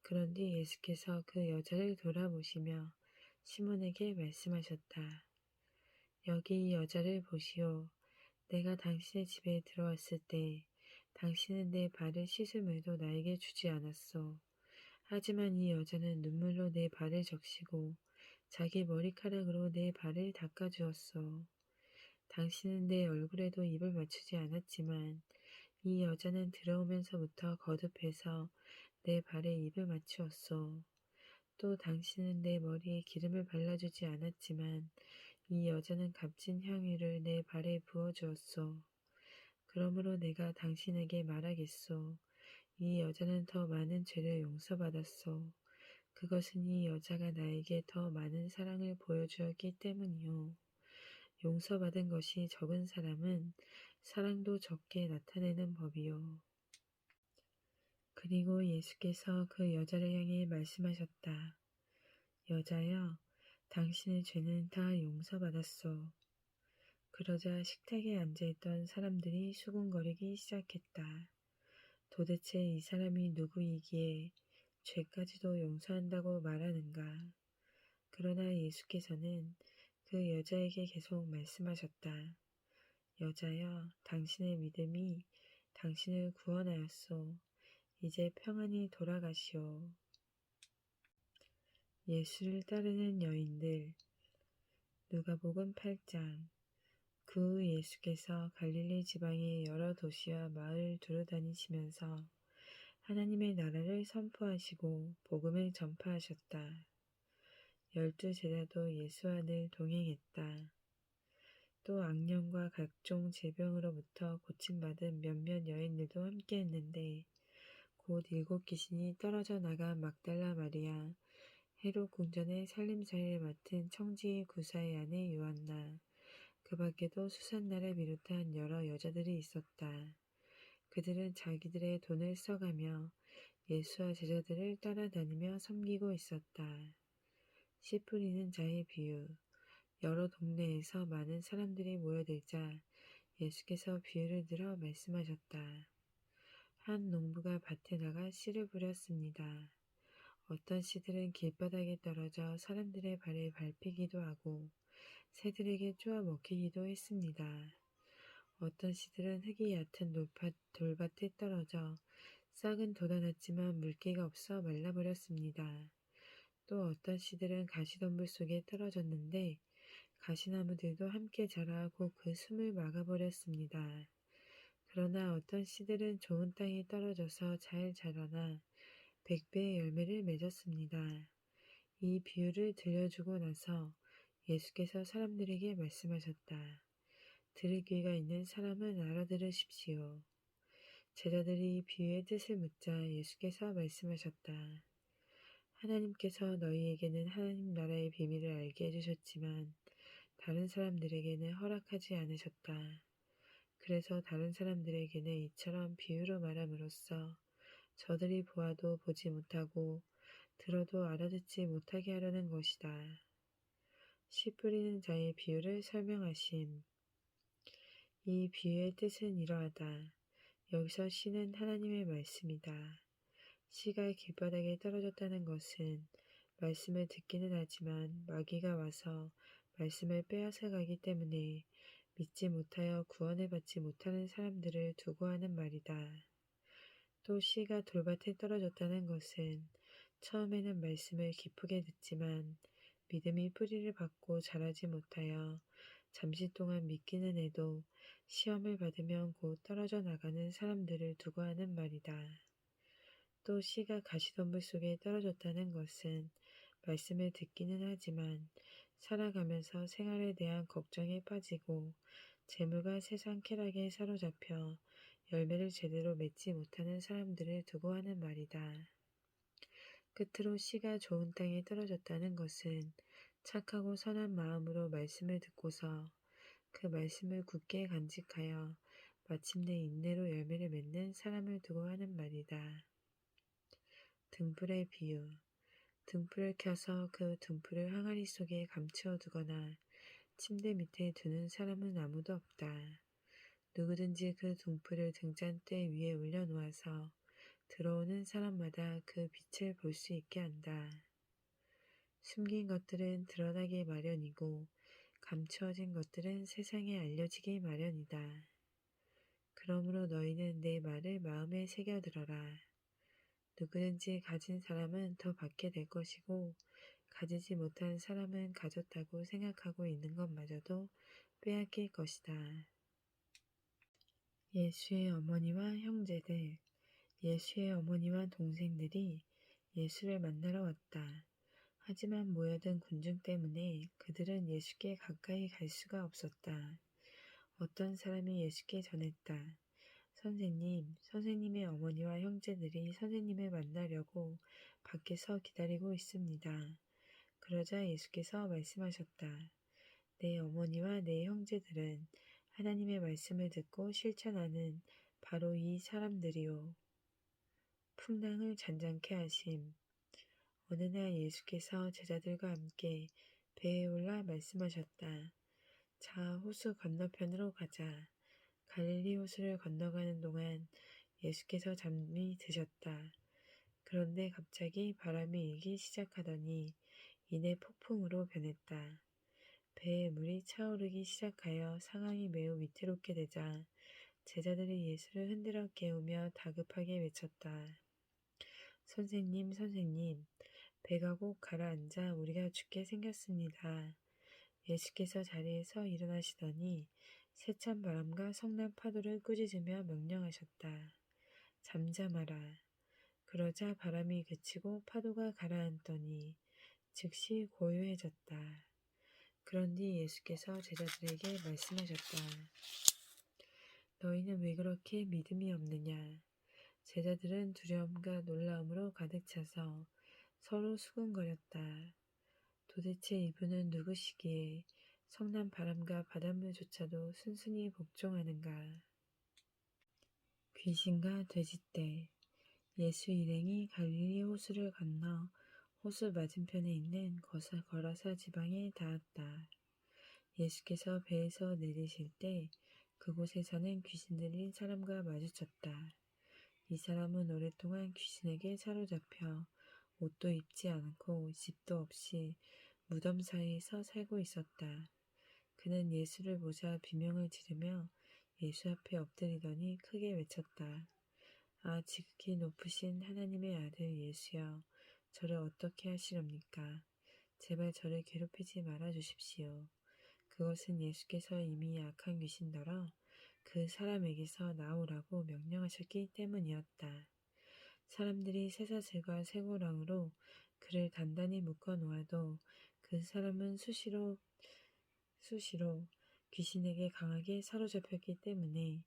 그런 뒤 예수께서 그 여자를 돌아보시며 시몬에게 말씀하셨다. 여기 이 여자를 보시오. 내가 당신의 집에 들어왔을 때 당신은 내 발을 씻을 물도 나에게 주지 않았소. 하지만 이 여자는 눈물로 내 발을 적시고 자기 머리카락으로 내 발을 닦아주었소. 당신은 내 얼굴에도 입을 맞추지 않았지만 이 여자는 들어오면서부터 거듭해서 내 발에 입을 맞추었소. 또 당신은 내 머리에 기름을 발라주지 않았지만 이 여자는 값진 향유를 내 발에 부어주었소. 그러므로 내가 당신에게 말하겠소. 이 여자는 더 많은 죄를 용서받았소. 그것은 이 여자가 나에게 더 많은 사랑을 보여주었기 때문이요. 용서받은 것이 적은 사람은 사랑도 적게 나타내는 법이요. 그리고 예수께서 그 여자를 향해 말씀하셨다. 여자여, 당신의 죄는 다 용서받았소. 그러자 식탁에 앉아있던 사람들이 수군거리기 시작했다. 도대체 이 사람이 누구이기에 죄까지도 용서한다고 말하는가? 그러나 예수께서는 그 여자에게 계속 말씀하셨다. 여자여, 당신의 믿음이 당신을 구원하였소. 이제 평안히 돌아가시오. 예수를 따르는 여인들. 누가복음 8장. 그 후 예수께서 갈릴리 지방의 여러 도시와 마을을 두루다니시면서 하나님의 나라를 선포하시고 복음을 전파하셨다. 12 제자도 예수와 늘 동행했다. 또 악령과 각종 질병으로부터 고침받은 몇몇 여인들도 함께했는데 곧 7 귀신이 떨어져 나간 막달라 마리아, 헤롯 궁전의 살림살이를 맡은 청지기 구사의 아내 요한나, 그 밖에도 수산나를 비롯한 여러 여자들이 있었다. 그들은 자기들의 돈을 써가며 예수와 제자들을 따라다니며 섬기고 있었다. 씨 뿌리는 자의 비유. 여러 동네에서 많은 사람들이 모여들자 예수께서 비유를 들어 말씀하셨다. 한 농부가 밭에 나가 씨를 뿌렸습니다. 어떤 씨들은 길바닥에 떨어져 사람들의 발에 밟히기도 하고 새들에게 쪼아 먹히기도 했습니다. 어떤 씨들은 흙이 얕은 돌밭에 떨어져 싹은 돋아났지만 물기가 없어 말라버렸습니다. 또 어떤 씨들은 가시덤불 속에 떨어졌는데 가시나무들도 함께 자라 곧 그 숨을 막아버렸습니다. 그러나 어떤 씨들은 좋은 땅에 떨어져서 잘 자라나 100배의 열매를 맺었습니다. 이 비유를 들려주고 나서 예수께서 사람들에게 말씀하셨다. 들을 귀가 있는 사람은 알아들으십시오. 제자들이 이 비유의 뜻을 묻자 예수께서 말씀하셨다. 하나님께서 너희에게는 하나님 나라의 비밀을 알게 해주셨지만 다른 사람들에게는 허락하지 않으셨다. 그래서 다른 사람들에게는 이처럼 비유로 말함으로써 저들이 보아도 보지 못하고 들어도 알아듣지 못하게 하려는 것이다. 씨 뿌리는 자의 비유를 설명하심. 이 비유의 뜻은 이러하다. 여기서 씨는 하나님의 말씀이다. 씨가 길바닥에 떨어졌다는 것은 말씀을 듣기는 하지만 마귀가 와서 말씀을 빼앗아 가기 때문에 믿지 못하여 구원을 받지 못하는 사람들을 두고 하는 말이다. 또 씨가 돌밭에 떨어졌다는 것은 처음에는 말씀을 기쁘게 듣지만 믿음이 뿌리를 받고 자라지 못하여 잠시 동안 믿기는 해도 시험을 받으면 곧 떨어져 나가는 사람들을 두고 하는 말이다. 또 씨가 가시덤불 속에 떨어졌다는 것은 말씀을 듣기는 하지만 살아가면서 생활에 대한 걱정에 빠지고 재물과 세상 쾌락에 사로잡혀 열매를 제대로 맺지 못하는 사람들을 두고 하는 말이다. 끝으로 씨가 좋은 땅에 떨어졌다는 것은 착하고 선한 마음으로 말씀을 듣고서 그 말씀을 굳게 간직하여 마침내 인내로 열매를 맺는 사람을 두고 하는 말이다. 등불의 비유. 등불을 켜서 그 등불을 항아리 속에 감추어 두거나 침대 밑에 두는 사람은 아무도 없다. 누구든지 그 등불을 등잔대 위에 올려놓아서 들어오는 사람마다 그 빛을 볼 수 있게 한다. 숨긴 것들은 드러나기 마련이고 감추어진 것들은 세상에 알려지기 마련이다. 그러므로 너희는 내 말을 마음에 새겨들어라. 누구든지 가진 사람은 더 받게 될 것이고 가지지 못한 사람은 가졌다고 생각하고 있는 것마저도 빼앗길 것이다. 예수의 어머니와 형제들. 예수의 어머니와 동생들이 예수를 만나러 왔다. 하지만 모여든 군중 때문에 그들은 예수께 가까이 갈 수가 없었다. 어떤 사람이 예수께 전했다. 선생님, 선생님의 어머니와 형제들이 선생님을 만나려고 밖에서 기다리고 있습니다. 그러자 예수께서 말씀하셨다. 내 어머니와 내 형제들은 하나님의 말씀을 듣고 실천하는 바로 이 사람들이요. 풍랑을 잔잔케 하심. 어느 날 예수께서 제자들과 함께 배에 올라 말씀하셨다. 자, 호수 건너편으로 가자. 갈릴리 호수를 건너가는 동안 예수께서 잠이 드셨다. 그런데 갑자기 바람이 일기 시작하더니 이내 폭풍으로 변했다. 배에 물이 차오르기 시작하여 상황이 매우 위태롭게 되자 제자들이 예수를 흔들어 깨우며 다급하게 외쳤다. 선생님, 선생님, 배가 곧 가라앉아 우리가 죽게 생겼습니다. 예수께서 자리에서 일어나시더니 세찬 바람과 성난 파도를 꾸짖으며 명령하셨다. 잠잠하라. 그러자 바람이 그치고 파도가 가라앉더니 즉시 고요해졌다. 그런 뒤 예수께서 제자들에게 말씀하셨다. 너희는 왜 그렇게 믿음이 없느냐? 제자들은 두려움과 놀라움으로 가득 차서 서로 수군거렸다. 도대체 이분은 누구시기에 성난 바람과 바닷물조차도 순순히 복종하는가? 귀신과 돼지떼. 예수 일행이 갈릴리 호수를 건너 호수 맞은편에 있는 거라사 지방에 닿았다. 예수께서 배에서 내리실 때 그곳에 사는 귀신 들린 사람과 마주쳤다. 이 사람은 오랫동안 귀신에게 사로잡혀 옷도 입지 않고 집도 없이 무덤 사이에서 살고 있었다. 그는 예수를 보자 비명을 지르며 예수 앞에 엎드리더니 크게 외쳤다. 아, 지극히 높으신 하나님의 아들 예수여, 저를 어떻게 하시렵니까? 제발 저를 괴롭히지 말아 주십시오. 그것은 예수께서 이미 악한 귀신더러 그 사람에게서 나오라고 명령하셨기 때문이었다. 사람들이 쇠사슬과 쇠고랑으로 그를 단단히 묶어 놓아도 그 사람은 수시로 귀신에게 강하게 사로잡혔기 때문에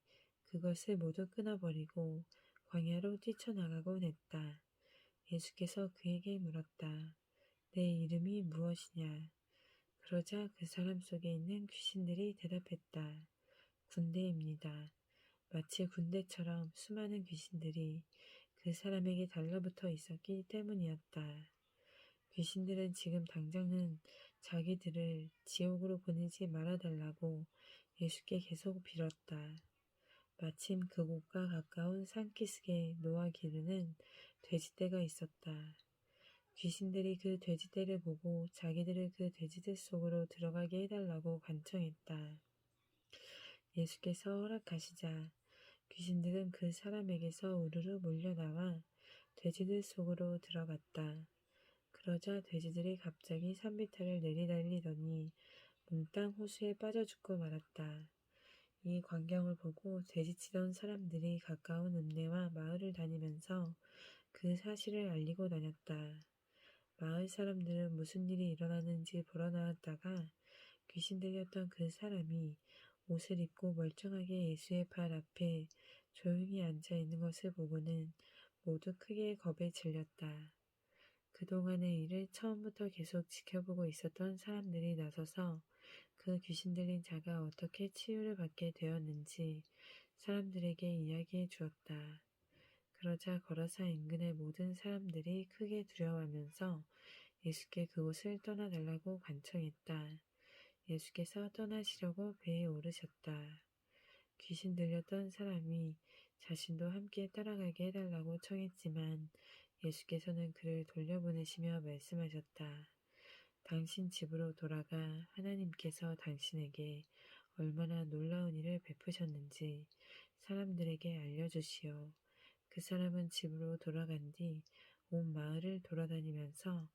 그것을 모두 끊어버리고 광야로 뛰쳐나가곤 했다. 예수께서 그에게 물었다. 내 이름이 무엇이냐? 그러자 그 사람 속에 있는 귀신들이 대답했다. 군대입니다. 마치 군대처럼 수많은 귀신들이 그 사람에게 달라붙어 있었기 때문이었다. 귀신들은 지금 당장은 자기들을 지옥으로 보내지 말아달라고 예수께 계속 빌었다. 마침 그곳과 가까운 산기슭에 놓아 기르는 돼지떼가 있었다. 귀신들이 그 돼지떼를 보고 자기들을 그 돼지들 속으로 들어가게 해달라고 간청했다. 예수께서 허락하시자 귀신들은 그 사람에게서 우르르 몰려나와 돼지들 속으로 들어갔다. 그러자 돼지들이 갑자기 산비탈을 내리달리더니 몽땅 호수에 빠져 죽고 말았다. 이 광경을 보고 돼지치던 사람들이 가까운 읍내와 마을을 다니면서 그 사실을 알리고 다녔다. 마을 사람들은 무슨 일이 일어나는지 보러 나왔다가 귀신 들렸던 그 사람이 옷을 입고 멀쩡하게 예수의 발 앞에 조용히 앉아 있는 것을 보고는 모두 크게 겁에 질렸다. 그동안의 일을 처음부터 계속 지켜보고 있었던 사람들이 나서서 그 귀신 들린 자가 어떻게 치유를 받게 되었는지 사람들에게 이야기해 주었다. 그러자 거라사 인근의 모든 사람들이 크게 두려워하면서 예수께 그곳을 떠나달라고 간청했다. 예수께서 떠나시려고 배에 오르셨다. 귀신 들렸던 사람이 자신도 함께 따라가게 해달라고 청했지만 예수께서는 그를 돌려보내시며 말씀하셨다. 당신 집으로 돌아가 하나님께서 당신에게 얼마나 놀라운 일을 베푸셨는지 사람들에게 알려주시오. 그 사람은 집으로 돌아간 뒤 온 마을을 돌아다니면서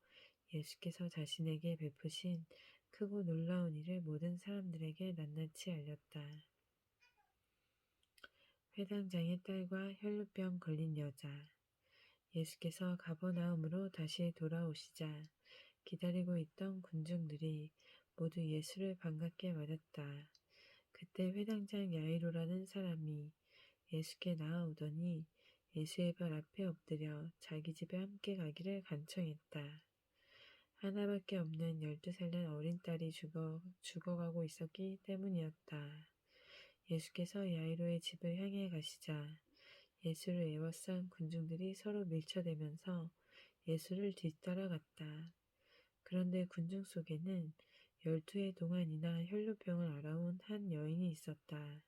예수께서 자신에게 베푸신 크고 놀라운 일을 모든 사람들에게 낱낱이 알렸다. 회당장의 딸과 혈루병 걸린 여자. 예수께서 가버나움으로 다시 돌아오시자 기다리고 있던 군중들이 모두 예수를 반갑게 맞았다. 그때 회당장 야이로라는 사람이 예수께 나아오더니 예수의 발 앞에 엎드려 자기 집에 함께 가기를 간청했다. 하나밖에 없는 12살 난 어린 딸이 죽어가고 있었기 때문이었다. 예수께서 야이로의 집을 향해 가시자 예수를 애워싼 군중들이 서로 밀쳐대면서 예수를 뒤따라갔다. 그런데 군중 속에는 12해 동안이나 혈루병을 앓아온 한 여인이 있었다.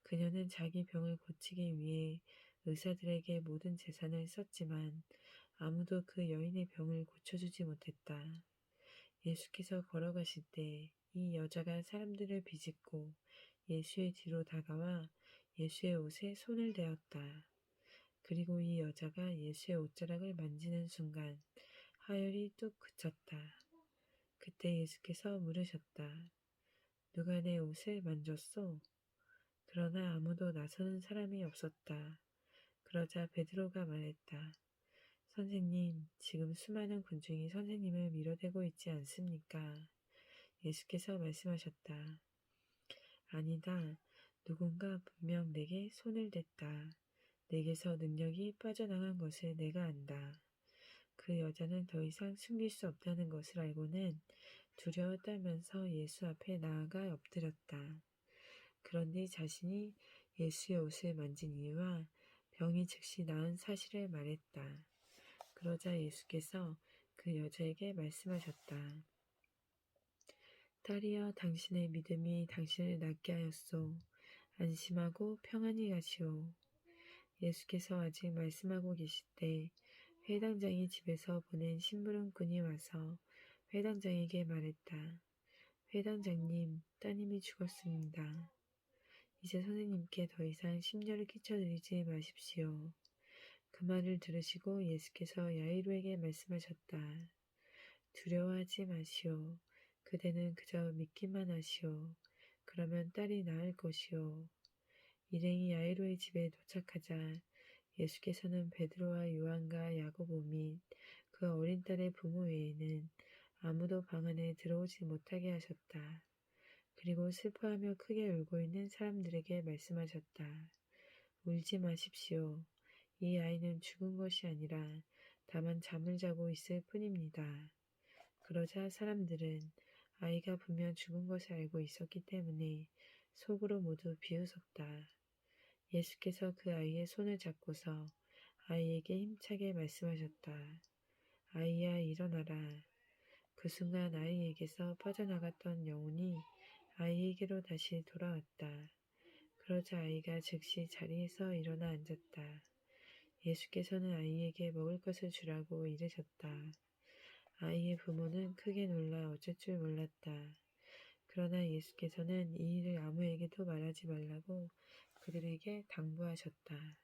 그녀는 자기 병을 고치기 위해 의사들에게 모든 재산을 썼지만 아무도 그 여인의 병을 고쳐주지 못했다. 예수께서 걸어가실 때 이 여자가 사람들을 비집고 예수의 뒤로 다가와 예수의 옷에 손을 대었다. 그리고 이 여자가 예수의 옷자락을 만지는 순간 하혈이 뚝 그쳤다. 그때 예수께서 물으셨다. 누가 내 옷을 만졌소? 그러나 아무도 나서는 사람이 없었다. 그러자 베드로가 말했다. 선생님, 지금 수많은 군중이 선생님을 밀어대고 있지 않습니까? 예수께서 말씀하셨다. 아니다. 누군가 분명 내게 손을 댔다. 내게서 능력이 빠져나간 것을 내가 안다. 그 여자는 더 이상 숨길 수 없다는 것을 알고는 두려워 떨면서 예수 앞에 나아가 엎드렸다. 그런데 자신이 예수의 옷을 만진 이유와 병이 즉시 나은 사실을 말했다. 그러자 예수께서 그 여자에게 말씀하셨다. 딸이여, 당신의 믿음이 당신을 낫게 하였소. 안심하고 평안히 가시오. 예수께서 아직 말씀하고 계실 때 회당장이 집에서 보낸 심부름꾼이 와서 회당장에게 말했다. 회당장님, 따님이 죽었습니다. 이제 선생님께 더 이상 심려를 끼쳐드리지 마십시오. 그 말을 들으시고 예수께서 야이로에게 말씀하셨다. 두려워하지 마시오. 그대는 그저 믿기만 하시오. 그러면 딸이 나을 것이오. 일행이 야이로의 집에 도착하자 예수께서는 베드로와 요한과 야고보 및 그 어린 딸의 부모 외에는 아무도 방 안에 들어오지 못하게 하셨다. 그리고 슬퍼하며 크게 울고 있는 사람들에게 말씀하셨다. 울지 마십시오. 이 아이는 죽은 것이 아니라 다만 잠을 자고 있을 뿐입니다. 그러자 사람들은 아이가 분명 죽은 것을 알고 있었기 때문에 속으로 모두 비웃었다. 예수께서 그 아이의 손을 잡고서 아이에게 힘차게 말씀하셨다. 아이야, 일어나라. 그 순간 아이에게서 빠져나갔던 영혼이 아이에게로 다시 돌아왔다. 그러자 아이가 즉시 자리에서 일어나 앉았다. 예수께서는 아이에게 먹을 것을 주라고 이르셨다. 아이의 부모는 크게 놀라 어쩔 줄 몰랐다. 그러나 예수께서는 이 일을 아무에게도 말하지 말라고 그들에게 당부하셨다.